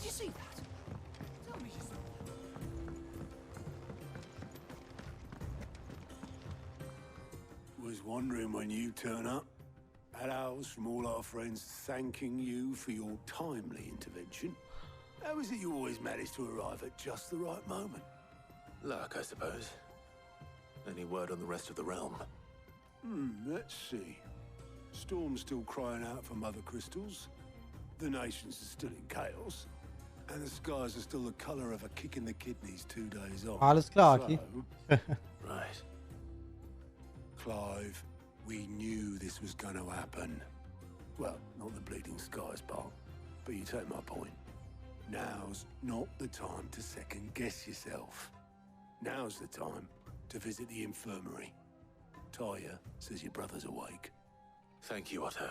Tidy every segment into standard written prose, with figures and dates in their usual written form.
you see that? Tell me you saw that. Was wondering when you turn up. Had owls from all our friends thanking you for your timely intervention. How is it you always manage to arrive at just the right moment? Luck, I suppose. Any word on the rest of the realm? Let's see. Storm's still crying out for mother crystals. The nations are still in chaos. And the skies are still the colour of a kick in the kidneys 2 days on. Alles klar, Aki. Right. Clive, we knew this was going to happen. Well, not the bleeding skies part, but you take my point. Now's not the time to second guess yourself. Now's the time to visit the infirmary. Taya says your brother's awake. Thank you, Otto.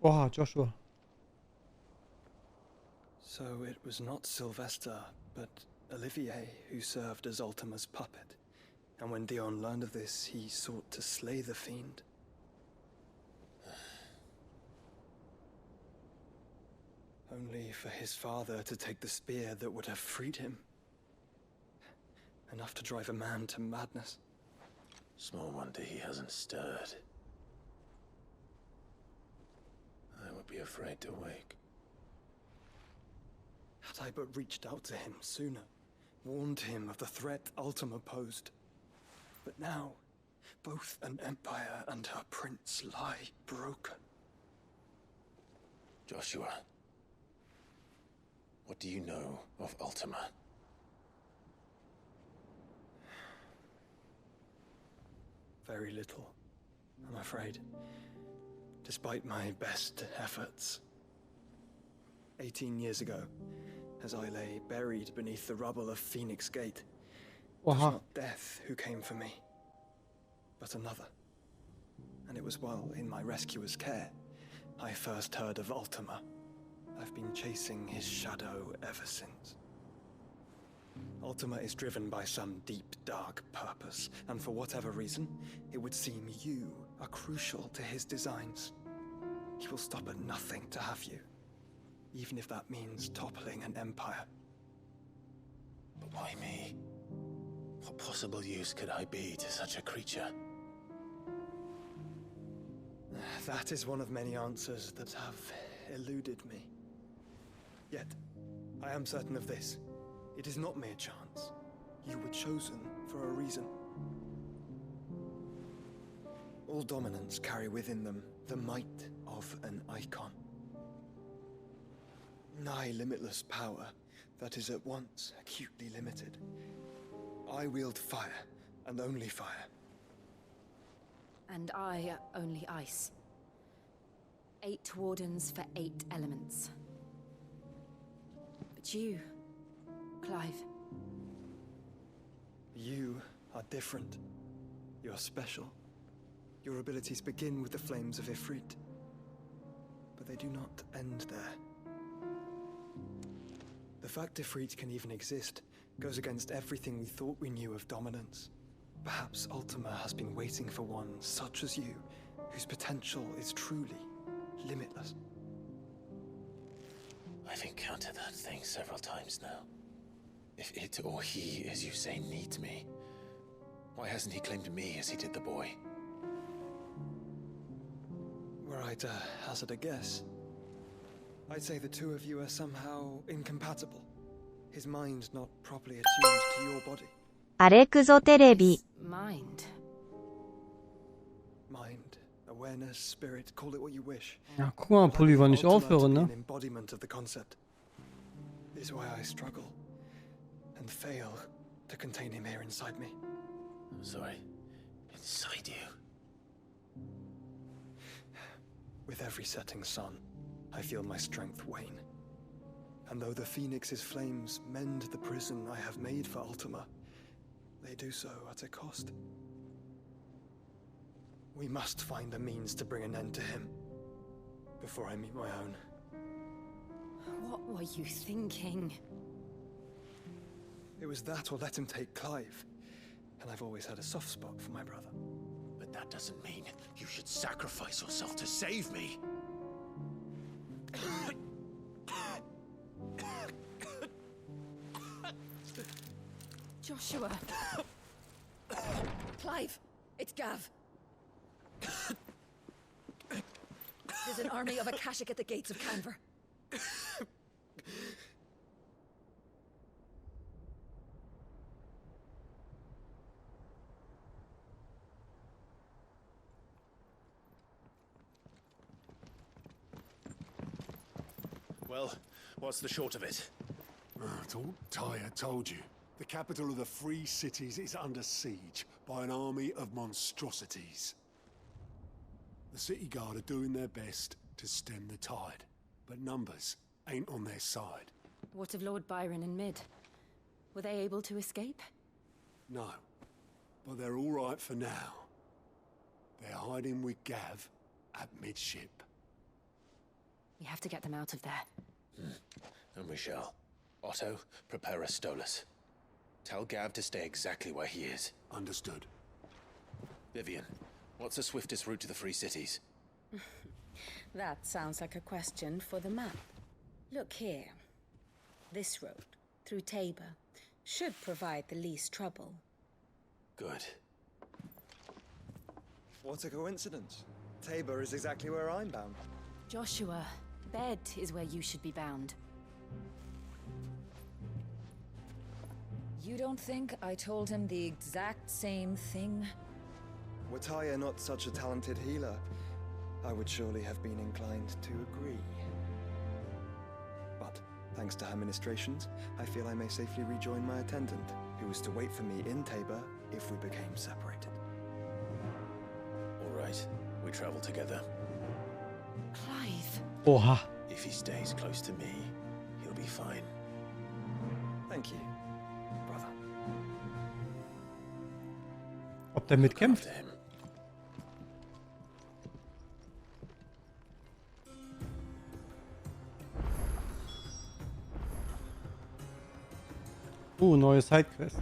Oha, Joshua. So it was not Sylvester, but Olivier who served as Ultima's puppet. And when Dion learned of this, he sought to slay the fiend. Only for his father to take the spear that would have freed him. Enough to drive a man to madness. Small wonder he hasn't stirred. I would be afraid to wake. Had I but reached out to him sooner, warned him of the threat Ultima posed. But now, both an empire and her prince lie broken. Joshua, what do you know of Ultima? Very little, I'm afraid. Despite my best efforts. 18 years ago, as I lay buried beneath the rubble of Phoenix Gate, it was not death who came for me, but another. And it was while in my rescuer's care, I first heard of Ultima. I've been chasing his shadow ever since. Ultima is driven by some deep, dark purpose, and for whatever reason, it would seem you are crucial to his designs. He will stop at nothing to have you, even if that means toppling an empire. But why me? What possible use could I be to such a creature? That is one of many answers that have eluded me. Yet, I am certain of this. It is not mere chance. You were chosen for a reason. All dominants carry within them the might of an icon. Nigh limitless power that is at once acutely limited. I wield fire, and only fire. And I only ice. 8 wardens for 8 elements. But you, Clive. You are different. You're special. Your abilities begin with the flames of Ifrit. But they do not end there. The fact Ifrit can even exist goes against everything we thought we knew of dominance. Perhaps Ultima has been waiting for one such as you, whose potential is truly limitless. I've encountered that thing several times now. If it or he, as you say, needs me, why hasn't he claimed me as he did the boy? Were I to hazard a guess, I'd say the two of you are somehow incompatible. His mind not properly attuned to your body. アレクゾテレビ Mind. Mind, awareness, spirit, call it what you wish. Ja, guck mal, Pulli war nicht aufhören, ne? An embodiment of the concept. Is why I struggle and fail to contain him here inside me. I'm sorry. Inside you? With every setting sun, I feel my strength wane. And though the Phoenix's flames mend the prison I have made for Ultima, they do so at a cost. We must find a means to bring an end to him before I meet my own. What were you thinking? was that or let him take Clive. And I've always had a soft spot for my brother. But that doesn't mean you should sacrifice yourself to save me. Joshua. Clive, it's Gav. There's an army of Akashic at the gates of Canver. Well, what's the short of it? It's all Tyre told you. The capital of the Free Cities is under siege by an army of monstrosities. The city guard are doing their best to stem the tide, but numbers ain't on their side. What of Lord Byron and Mid? Were they able to escape? No, but they're all right for now. They're hiding with Gav at midship. We have to get them out of there. And we shall. Otto, prepare a Stolas. Tell Gav to stay exactly where he is. Understood. Vivian, what's the swiftest route to the Free Cities? That sounds like a question for the map. Look here. This road, through Tabor, should provide the least trouble. Good. What a coincidence. Tabor is exactly where I'm bound. Joshua, bed is where you should be bound. You don't think I told him the exact same thing? Were Tyre not such a talented healer, I would surely have been inclined to agree. But, thanks to her ministrations, I feel I may safely rejoin my attendant, who was to wait for me in Tabor if we became separated. All right, we travel together. Clive. Oha. If he stays close to me, he'll be fine. Thank you, brother. Ob der mitkämpft? After him. Neue Sidequest.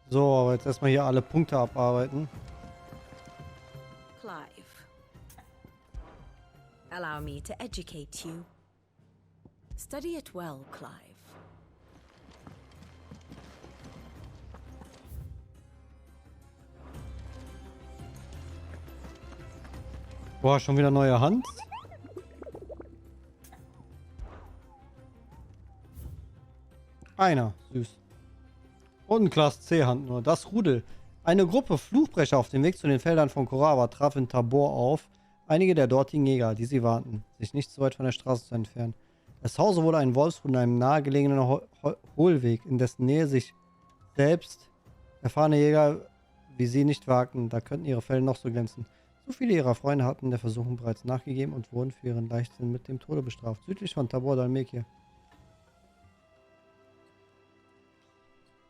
So, aber jetzt erstmal hier alle Punkte abarbeiten. Clive. Allow me to educate you. Study it well, Clive. Boah, schon wieder neue Hand. Einer, süß. Und ein Class C Hand nur. Das Rudel. Eine Gruppe Fluchbrecher auf dem Weg zu den Feldern von Korawa traf in Tabor auf. Einige der dortigen Jäger, die sie warnten, sich nicht so weit von der Straße zu entfernen. Das Haus wurde ein Wolfsrudel in einem nahegelegenen Hohlweg, in dessen Nähe sich selbst erfahrene Jäger wie sie nicht wagten. Da könnten ihre Fälle noch so glänzen. So viele ihrer Freunde hatten der Versuchung bereits nachgegeben und wurden für ihren Leichtsinn mit dem Tode bestraft. Südlich von Tabor Dalmekir.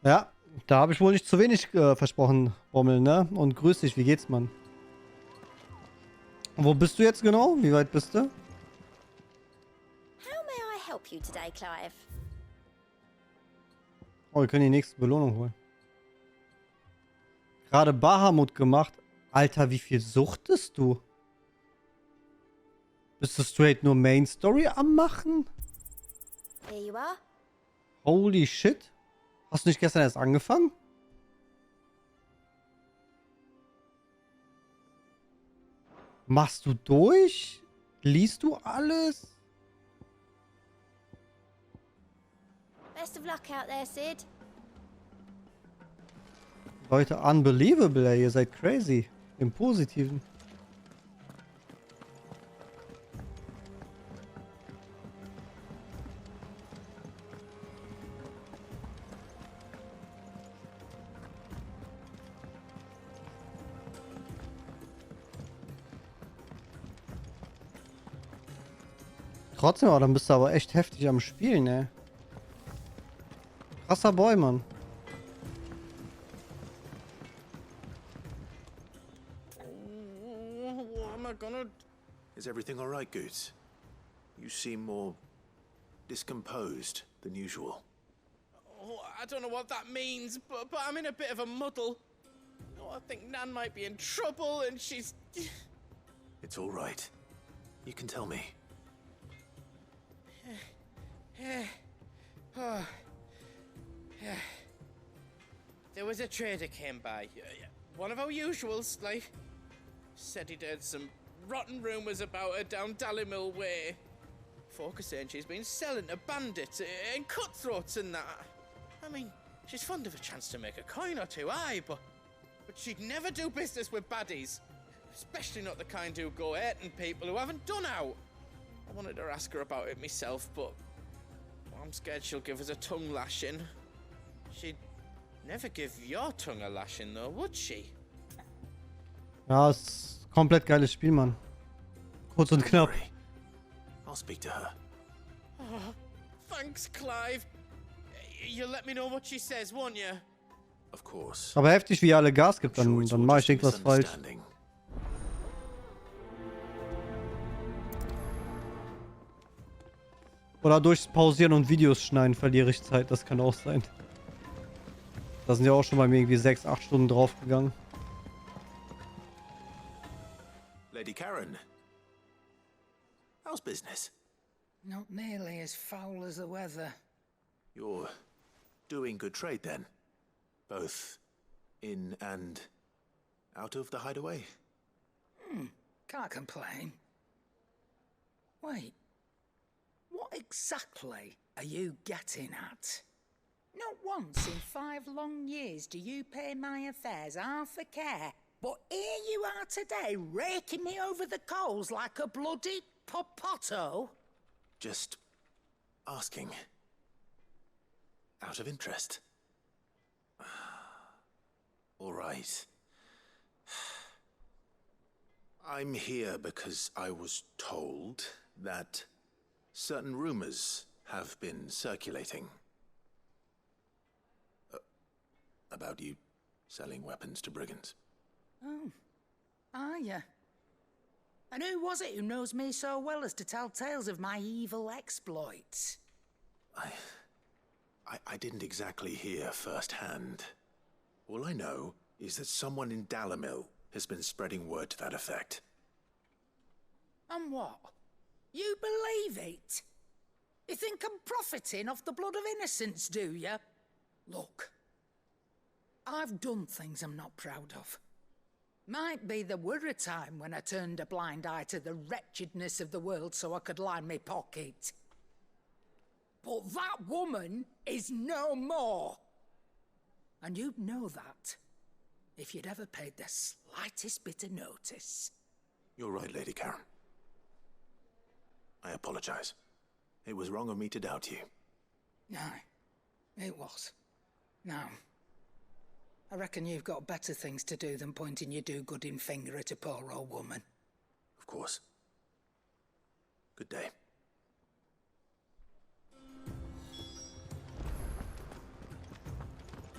Ja, da habe ich wohl nicht zu wenig versprochen, Bommel, ne? Und grüß dich, wie geht's, Mann? Wo bist du jetzt genau? Wie weit bist du? How may I help you today, Clive? Oh, wir können die nächste Belohnung holen. Gerade Bahamut gemacht. Alter, wie viel suchtest du? Bist du straight nur Main Story am machen? Here you are. Holy shit. Hast du nicht gestern erst angefangen? Machst du durch? Liest du alles? Best of luck out there, Sid. Leute, unbelievable, ey. Ihr seid crazy. Im Positiven. trotzdem, aber dann bist du aber echt heftig am Spielen, ey. Krasser Boy, Mann. What am I gonna... Is everything all right, Goots? You seem more discomposed than usual. Oh, I don't know what that means, but I'm in a bit of a muddle. Oh, I think Nan might be in trouble, and she's... It's all right. You can tell me. Oh. There was a trader came by. One of our usuals, like. Said he'd heard some rotten rumours about her down Dallimil Way. Folk are saying she's been selling to bandits and cutthroats and that. I mean, she's fond of a chance to make a coin or two, aye, but she'd never do business with baddies. Especially not the kind who go hurting people who haven't done out. I wanted to ask her about it myself, but I'm scared she'll give us a tongue lashing. She'd never give your tongue a lashing, though, would she? Ja, ist komplett geiles Spiel, Mann. Kurz und knapp. I'll speak to her. Oh, thanks, Clive. You'll let me know what she says, won't you? Of course. Aber heftig, wie ihr alle Gas gibt, dann mache ich irgendwas falsch. Oder durchs Pausieren und Videos schneiden verliere ich Zeit, das kann auch sein. Da sind ja auch schon bei mir irgendwie 6, 8 Stunden draufgegangen. Lady Karen, how's business? Not nearly as foul as the weather. You're doing good trade then? Both in and out of the hideaway? Can't complain. Wait. What exactly are you getting at? Not once in 5 long years do you pay my affairs half a care, but here you are today raking me over the coals like a bloody popoto? Just asking. Out of interest. All right. I'm here because I was told that certain rumors have been circulating about you selling weapons to brigands. Oh, are ya? And who was it who knows me so well as to tell tales of my evil exploits? I didn't exactly hear firsthand. All I know is that someone in Dallimil has been spreading word to that effect. And what? You believe it? You think I'm profiting off the blood of innocence, do you? Look, I've done things I'm not proud of. Might be there were a time when I turned a blind eye to the wretchedness of the world so I could line my pocket. But that woman is no more. And you'd know that if you'd ever paid the slightest bit of notice. You're right, Lady Karen. I apologize. It was wrong of me to doubt you. No, it was. Now, I reckon you've got better things to do than pointing your do-gooding finger at a poor old woman. Of course. Good day.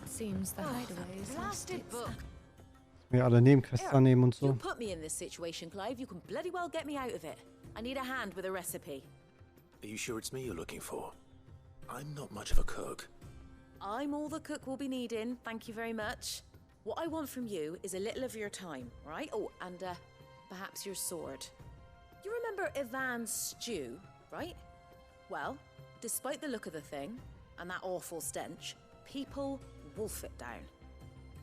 Seems the hideaway is Blasted book. Wir alle Nebenquests annehmen und You so. put me in this situation, Clive. You can bloody well get me out of it. I need a hand with a recipe. Are you sure it's me you're looking for? I'm not much of a cook. I'm all the cook will be needing, thank you very much. What I want from you is a little of your time, right? Oh, and perhaps your sword. You remember Ivan's stew, right? Well, despite the look of the thing, and that awful stench, people wolf it down.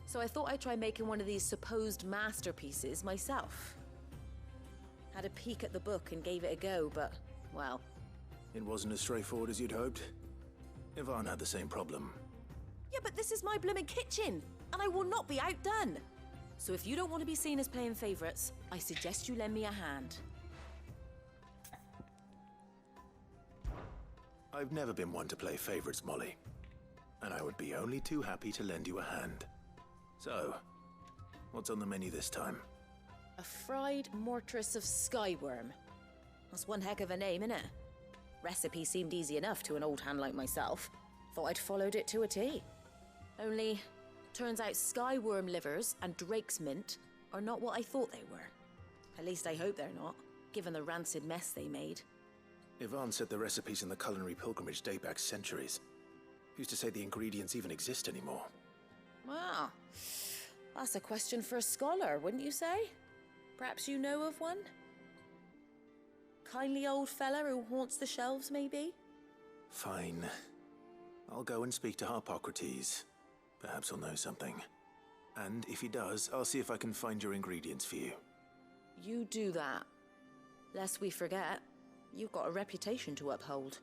So I thought I'd try making one of these supposed masterpieces myself. Had a peek at the book and gave it a go, but, well... It wasn't as straightforward as you'd hoped. Ivan had the same problem. Yeah, but this is my blooming kitchen, and I will not be outdone. So if you don't want to be seen as playing favourites, I suggest you lend me a hand. I've never been one to play favorites, Molly. And I would be only too happy to lend you a hand. So, what's on the menu this time? A fried mortress of skyworm. That's one heck of a name, innit? Recipe seemed easy enough to an old hand like myself. Thought I'd followed it to a T. Only, turns out skyworm livers and drake's mint are not what I thought they were. At least I hope they're not, given the rancid mess they made. Yvonne said the recipes in the culinary pilgrimage date back centuries. Who's to say the ingredients even exist anymore? Ah, that's a question for a scholar, wouldn't you say? Perhaps you know of one? Kindly old fella who haunts the shelves, maybe? Fine. I'll go and speak to Harpocrates. Perhaps he'll know something. And if he does, I'll see if I can find your ingredients for you. You do that. Lest we forget, you've got a reputation to uphold.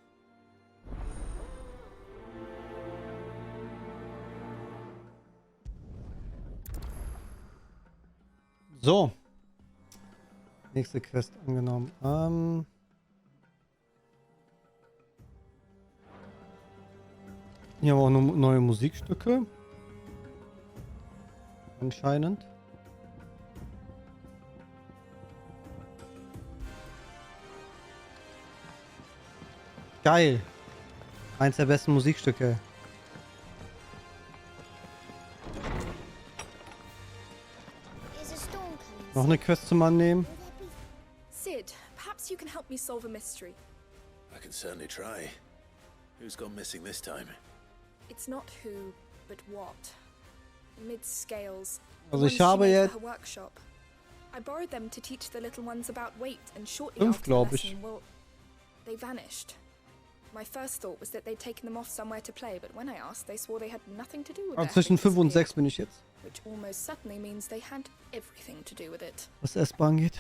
So. Nächste Quest angenommen. Hier haben wir auch noch neue Musikstücke. Anscheinend. Geil. Eins der besten Musikstücke. Noch eine Quest zum Annehmen. Sid, perhaps you can help me solve a mystery. I can certainly try. Who's gone missing this time? It's not who, but what. Mid-scales. Also ich habe jetzt her workshop. I borrowed them to teach the little ones about weight, and shortly 5, after the glaube ich. lesson, well, they vanished. My first thought was that they'd taken them off somewhere to play, but when I asked, they swore they had nothing to do with Also it. zwischen 5 und 6 bin ich jetzt. Which almost certainly means they had everything to do with it. Was S-Bahn geht.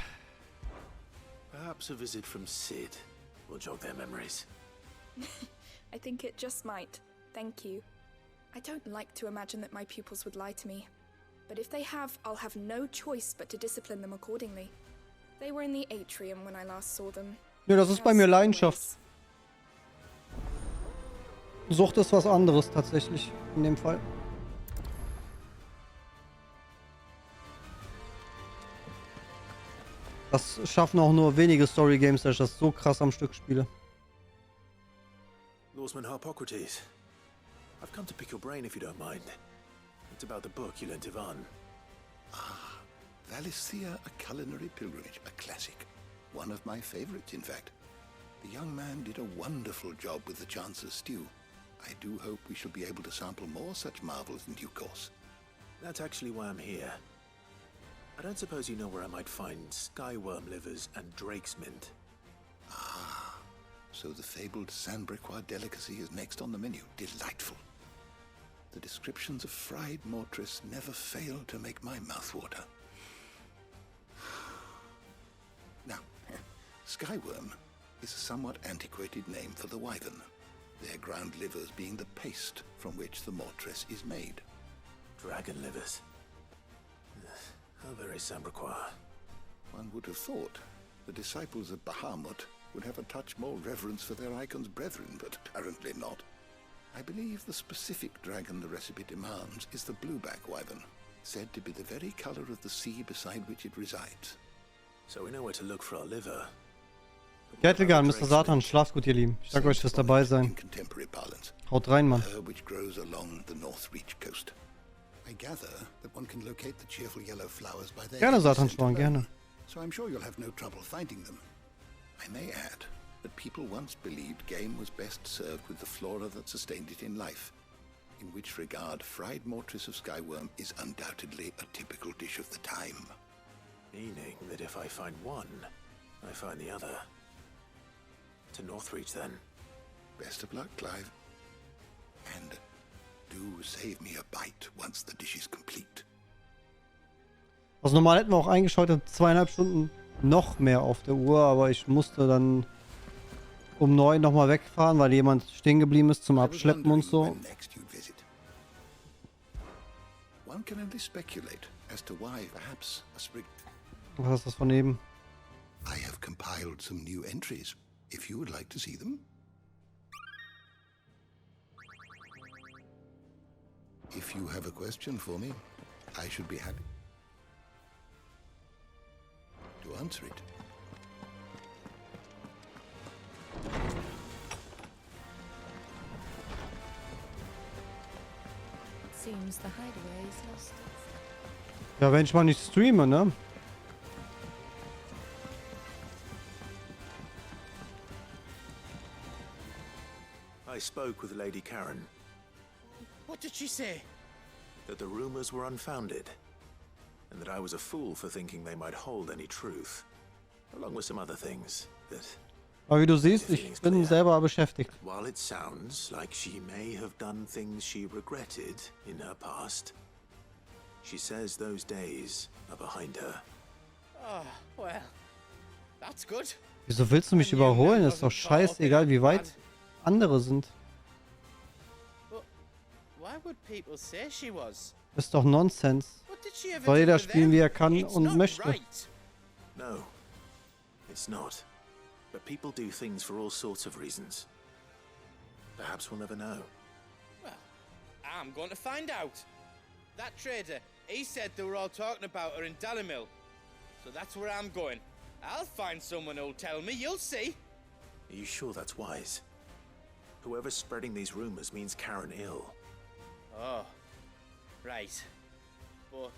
Perhaps a visit from Sid will jog their memories. I think it just might. Thank you. I don't like to imagine that my pupils would lie to me. But if they have, I'll have no choice but to discipline them accordingly. They were in the atrium when I last saw them. Ja, das ist bei mir Leidenschaft. Sucht ist was anderes tatsächlich in dem Fall. Das schaffen auch nur wenige Story-Games, dass ich das so krass am Stück spiele. Lawsman Harpocrates, I've come to pick your brain if you don't mind. It's about the book you lent Yvonne. Ah, Valisthea, a culinary pilgrimage, a classic. One of my favorites, in fact. The young man did a wonderful job with the Chance's stew. I do hope we shall be able to sample more such marvels in due course. That's actually why I'm here. I don't suppose you know where I might find skyworm livers and drake's mint. Ah, so the fabled Sandbrequois delicacy is next on the menu. Delightful. The descriptions of fried mortress never fail to make my mouth water. Now, skyworm is a somewhat antiquated name for the wyvern, their ground livers being the paste from which the mortress is made. Dragon livers. How very Sandbrequois. One would have thought the disciples of Bahamut would have a touch more reverence for their icon's brethren, but apparently not. I believe the specific dragon the recipe demands is the blueback wyvern, said to be the very color of the sea beside which it resides. So we know where to look for our liver. Gärtligan, Mr. Satan, schlaft gut, ihr Lieben. Ich danke euch fürs dabei sein. Haut rein, Mann. Which grows along the North Reach coast. I gather that one can locate the cheerful yellow flowers by their Gerne, Satanstorm, gerne. So I'm sure you'll have no trouble finding them. I may add that people once believed game was best served with the flora that sustained it in life, in which regard fried mortress of skyworm is undoubtedly a typical dish of the time. Meaning that if I find one, I find the other. To Northreach, then. Best of luck, Clive. And do save me a bite once the dish is complete. Also normal hätten wir auch eingeschaltet 2,5 Stunden noch mehr auf der Uhr, aber ich musste dann um 9 nochmal wegfahren, weil jemand stehen geblieben ist zum Abschleppen und so. One can only speculate as to why perhaps a sprig. Was ist das von neben? I have compiled some new entries. If you would like to see them. If you have a question for me, I should be happy to answer it. Seems the hideaway is lost. Ja, wenn ich mal nicht streame, ne? I spoke with Lady Karen. What did she say? That the rumors were unfounded, and that I was a fool for thinking they might hold any truth, along with some other things that... Aber wie du siehst, ich bin selber beschäftigt. While it sounds like she may have done things she regretted in her past, she says those days are behind her. Oh, well, that's good. Wieso willst du mich überholen? Ist doch scheißegal, wie weit andere sind. Why would people say she was? Ist doch Nonsens. Soll jeder spielen, wie er kann und möchte. No, it's not. But people do things for all sorts of reasons. Perhaps we'll never know. Well, I'm going to find out. That trader, he said they were all talking about her in Dalimil. So that's where I'm going. I'll find someone who'll tell me, you'll see. Are you sure that's wise? Whoever's spreading these rumors means Karen ill. Oh, right. But